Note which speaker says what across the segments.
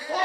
Speaker 1: 100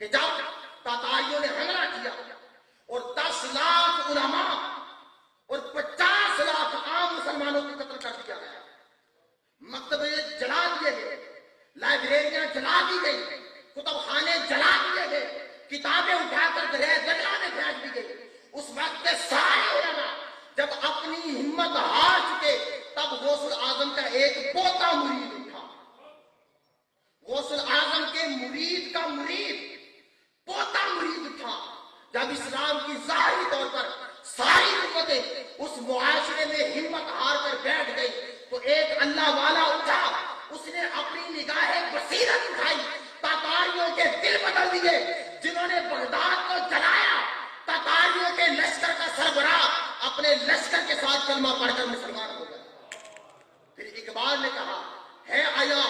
Speaker 1: کہ جب تاتاریوں نے حملہ کیا اور 10 لاکھ علماء اور 50 لاکھ عام مسلمانوں کو قتل کر دیا گیا، مکتبے جلا دیے گئے، لائبریریاں جلا دی گئی، کتب خانے جلا دیے گئے، کتابیں اٹھا کر دریا میں پھینک دی گئی، اس وقت کے سارے علماء جب اپنی ہمت ہار چکے تب غوث الاعظم کا ایک پوتا مرید اٹھا، غوث الاعظم کے مرید کا مرید پوتا مرید اٹھا۔ جب اسلام کی ظاہری طور پر ساری قوتیں اس معاشرے میں ہمت ہار کر بیٹھ گئی تو ایک اللہ والا اٹھا، اس نے اپنی نگاہ بصیرت اٹھائی، تاتاریوں کے دل بدل دیے، جنہوں نے بغداد کو جلایا، تاتاریوں کے لشکر کا سربراہ اپنے لشکر کے ساتھ کلمہ پڑھ کر مسلمان ہو گئے۔ پھر اقبال نے کہا ہے آیا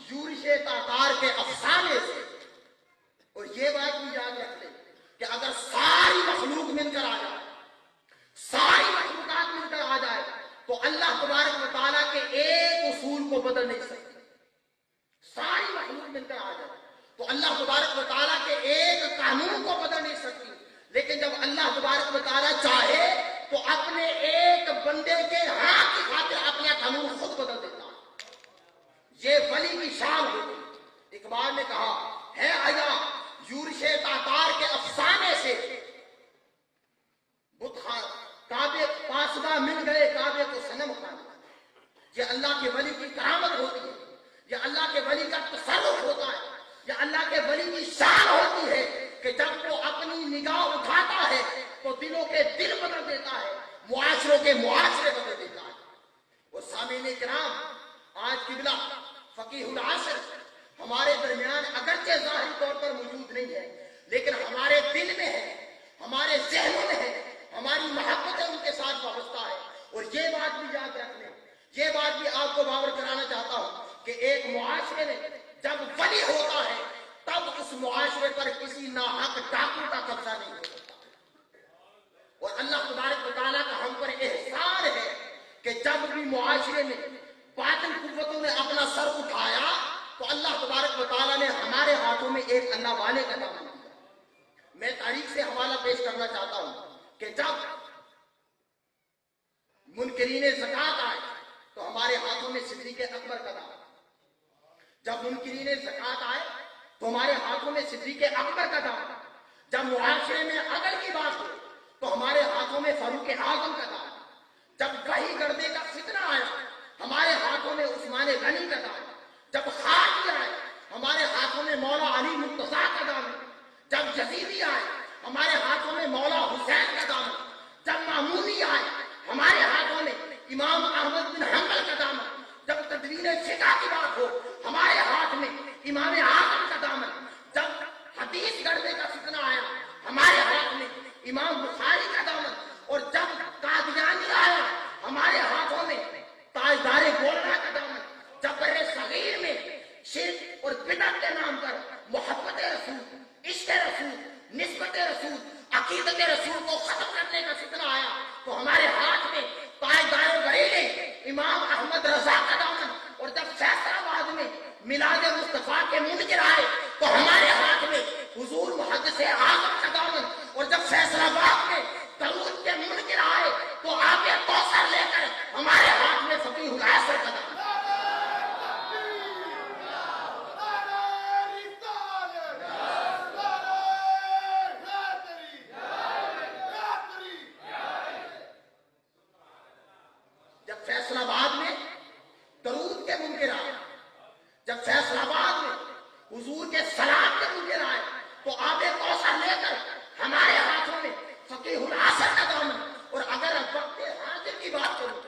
Speaker 1: یورش تاتار کے افسانے سے، اور یہ بات بھی یاد رکھ لیں کہ اگر ساری مخلوق مل کر آ جائے، ساری مخلوقات مل کر آ جائے تو اللہ تبارک و تعالیٰ کے ایک اصول کو بدل نہیں سکتی۔ ساری مخلوق مل کر آ جائے تو اللہ تبارک و تعالیٰ کے ایک قانون کو بدل نہیں سکتی، لیکن جب اللہ تبارک و تعالیٰ چاہے تو اپنے ایک بندے کے ہاتھ کی خاطر اپنا قانون خود بدل دیتا ہے۔ یہ ولی کی شان ہوتی۔ اقبال نے کہا ہے آیا یورش تاتار کے افسانے سے، کعبے پاسباں مل گئے کعبے کو صنم خانا۔ یہ اللہ کے ولی کی کرامت ہوتی ہے، یہ اللہ کے ولی کا تصرف ہوتا ہے، یہ اللہ کے ولی کی شان ہوتی ہے کہ جب وہ اپنی نگاہ اٹھاتا ہے تو دلوں کے دل بدل دیتا ہے، معاشروں کے معاشرے بدل دیتا ہے۔ وہ سامعین کرام، آج قبلہ فقیہ العصر ہمارے درمیان اگرچہ ظاہری طور پر موجود نہیں ہے لیکن ہمارے دل میں ہے، ہمارے ذہنوں میں ہے، ہماری محبت ان کے ساتھ وابستہ ہے۔ اور یہ بات بھی یاد رکھ لیں، یہ بات بھی آپ کو باور کرانا چاہتا ہوں کہ ایک معاشرے میں جب ولی ہوتا ہے تب اس معاشرے پر کسی ناحق ڈاکو کا قبضہ نہیں ہو سکتا۔ اور اللہ تبارک و تعالیٰ کا ہم پر احسان ہے کہ جب بھی معاشرے میں باطل قوتوں نے اپنا سر اٹھایا تو اللہ تبارک و تعالیٰ نے ہمارے ہاتھوں میں ایک اللہ والے کا دامن دیا۔ میں تاریخ سے حوالہ پیش کرنا چاہتا ہوں کہ جب منکرین زکوٰۃ آئے تو ہمارے ہاتھوں میں صدیق اکبر کا دامن، جب منکرین زکوٰۃ آئے تو ہمارے ہاتھوں میں صدیق اکبر کا دامن، جب معاشرے میں عدل کی بات ہو تو ہمارے ہاتھوں میں فاروق اعظم کا دامن، جب وحی گردے کا فتنہ آیا ہمارے ہاتھوں میں عثمان غنی کا دامن، جب خارجی آئے ہمارے ہاتھوں میں مولا علی مرتضیٰ کا دامن، جب یزیدی آئے ہمارے ہاتھوں میں مولا حسین کا دامن، جب مامونی آئے ہمارے ہاتھوں میں امام احمد بن حنبل کا دامن، جب تدوین فقہ کی بات ہو ہمارے ہاتھ میں امام اعظم کا دامن، جب حدیث گردے کا فتنہ آیا ہمارے ہاتھ میں امام بخاری کا دامن، اور جب قادیانی آیا ہمارے ہاتھوں میں تاجدار گولڑا کا دامن، جب برے صغیر میں شرک اور بدعت کے نام پر محبت رسول، عشق رسول، نسبت رسول، عقیدت رسول کو ختم کرنے کا فتنہ آیا تو ہمارے ہاتھ میں تاجدار بریلے امام احمد رضا کا دامن، اور جب فیصل آباد میں میلاد مصطفیٰ کے منکر آئے تو ہمارے ہاتھ میں حضور محدث اعظم کا دامن، اور جب فیصل آباد میں درود کے منکر آئے تو آب کوثر لے کر ہمارے ہاتھ میں فقیہ العصر کا دامن۔ جب فیصل آباد میں درود کے منکر آئے، جب فیصل آباد میں حضور کے سلام کے منکر آئے تو آب کوثر لے کر ہمارے ہاتھوں میں فقیہ العصر کا دامن۔ اور اگر وقت حاضر کی بات کروں،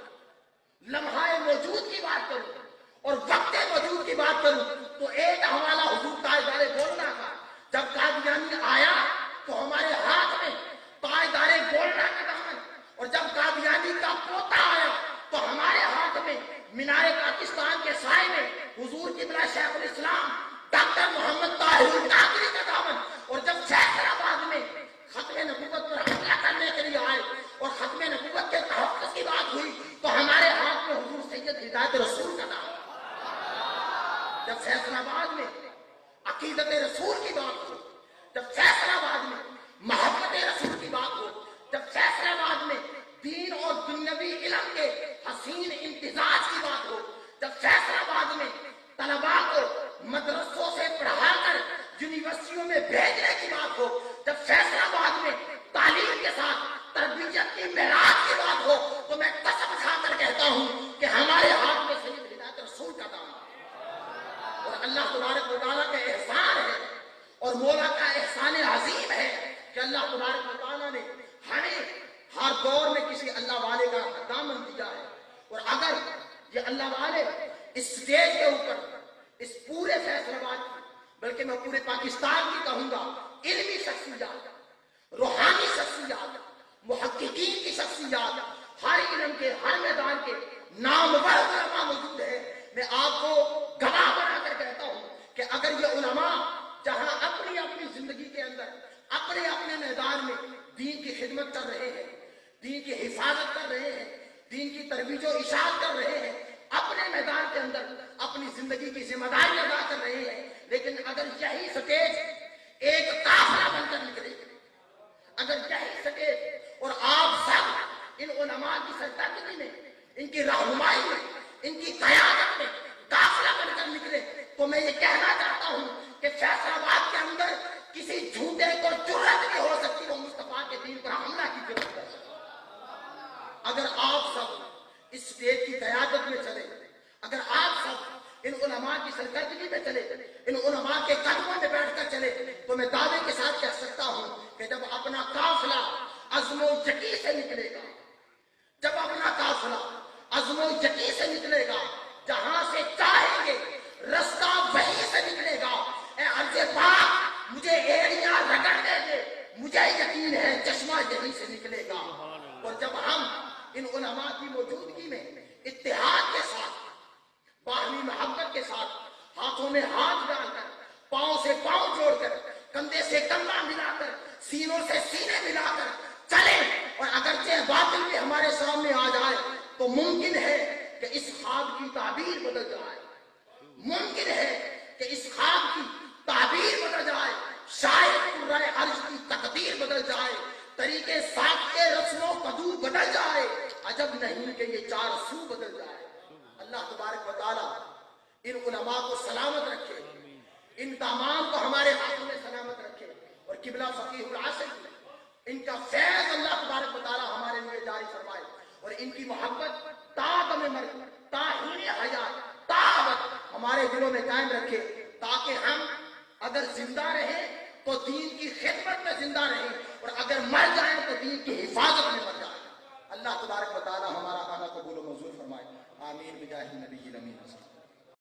Speaker 1: لمحہ موجود کی بات کروں اور وقت موجود کی بات کروں تو ایک حوالہ حضور تاجدار گولڑا کا، جب قادیانی آیا تو ہمارے ہاتھ میں تاجدار گولڑا کا دامن، اور جب قادیانی کا پوتا آیا تو ہمارے ہاتھ میں مینار پاکستان کے سائے میں حضور قبلہ شیخ الاسلام ڈاکٹر محمد طاہر القادری کا دامن، اور جب فیصل آباد میں ختم نبوت پر حملہ کرنے کے لیے آئے اور ختم نبوت کے تحفظ کی بات ہوئی تو ہمارے ہاتھ میں حضور سید ہدایت رسول کا دامن، جب فیصل آباد میں عقیدت رسول کی بات ہو، جب فیصلہ آباد میں محبت رسول کی بات ہو، جب فیصلہ آباد میں دین اور دنیاوی علم کے حسین امتزاج کی بات ہو، جب فیصلہ آباد میں طلباء کو مدرسوں سے پڑھا کر یونیورسٹیوں میں بھیجنے کی بات ہو، جب فیصلہ آباد میں تعلیم کے ساتھ تربیت کی معراج کی بات ہو، تو میں قسم کھا کر کہتا ہوں کہ ہمارے ہاتھ میں سید ہدایت رسول کا دامن ہے، اور اللہ تبارک و تعالیٰ کا احسان ہے اور مولا کا احسان عظیم ہے کہ اللہ تبارک و تعالیٰ نے ہمیں ہر دور میں کسی اللہ والے کا دامن دیا ہے. اور اگر یہ اللہ والے اس سٹیج کے اوپر اس پورے فیصلہ آباد کی، بلکہ میں پورے پاکستان کی کہوں گا، علمی شخصیات، روحانی شخصیات، محققین کی شخصیات، ہر علم کے ہر میدان کے نامور علماء موجود ہیں. میں آپ کو گواہ بنا کر کہتا ہوں کہ اگر یہ علماء جہاں اپنی اپنی زندگی کے اندر اپنے اپنے میدان میں دین کی خدمت کر رہے ہیں، دین کی حفاظت کر رہے ہیں، دین کی ترویج و اشاعت کر رہے ہیں، اپنے میدان کے اندر اپنی زندگی کی ذمہ داری ادا کر رہے ہیں، لیکن اگر یہی سٹیج ایک قافلہ بن کر نکلے، اگر یہی سٹیج اور آپ سب ان علماء کی سرکردگی میں، ان کی رہنمائی میں، ان کی قیادت میں قافلہ بن کر نکلے، تو میں یہ کہنا چاہتا ہوں کہ فیصلہ آباد کے اندر کسی جھوٹے کو جرأت نہیں ہو سکتی وہ مصطفیٰ کے دین پر حملہ کی ضرورت کر سکتا. اگر آپ سب اس سٹیج کی قیادت میں چلے، اگر آپ سب ان علماء کی سرکردگی میں چلے، ان علماء کے قدموں میں بیٹھ کر چلے، تو میں دعوے کے ساتھ کہہ سکتا ہوں کہ جب اپنا قافلہ عزم و یقین سے نکلے گا، جب اپنا قافلہ عزم و یقین سے نکلے گا، جہاں سے چاہیں گے رستہ وہیں سے نکلے گا. اے عرض پاک مجھے ایڑیاں رگڑنے دے، مجھے یقین ہے چشمہ یہیں سے نکلے گا. اور جب ہم ان علماء کی موجودگی میں اتحاد کے ساتھ، باہمی محبت کے ساتھ، ہاتھوں میں ہاتھ ڈال کر، پاؤں سے پاؤں جوڑ کر، کندھے سے کندھا ملا کر، سینوں سے سینے ملا کر چلیں، اور اگرچہ باطل بھی ہمارے سامنے آ جائے تو ممکن ہے کہ اس خواب کی تعبیر بدل جائے، ممکن ہے کہ اس خواب کی تعبیر بدل جائے، شاید قرۂ عرش کی تقدیر بدل جائے، طریقے ساختہ رسم و قدور بدل جائے، عجب نہیں کہ یہ چار سو بدل جائے. اللہ تبارک و تعالیٰ ان علماء کو سلامت رکھے، ان تمام کو ہمارے ہاتھوں میں سلامت رکھے، اور قبلہ فقیہ العصر ان کا فیض اللہ تبارک و تعالیٰ ہمارے لیے جاری فرمائے، اور ان کی محبت تا دم مرگ، تا حین حیات، تا ابد ہمارے دلوں میں قائم رکھے، تاکہ ہم اگر زندہ رہیں تو دین کی خدمت میں زندہ رہیں، اور اگر مر جائیں تو دین کی حفاظت میں مر جائیں. اللہ تبارک و تعالیٰ ہمارا کھانا قبول و منظور فرمائے. آمین بجاہ النبی الامین.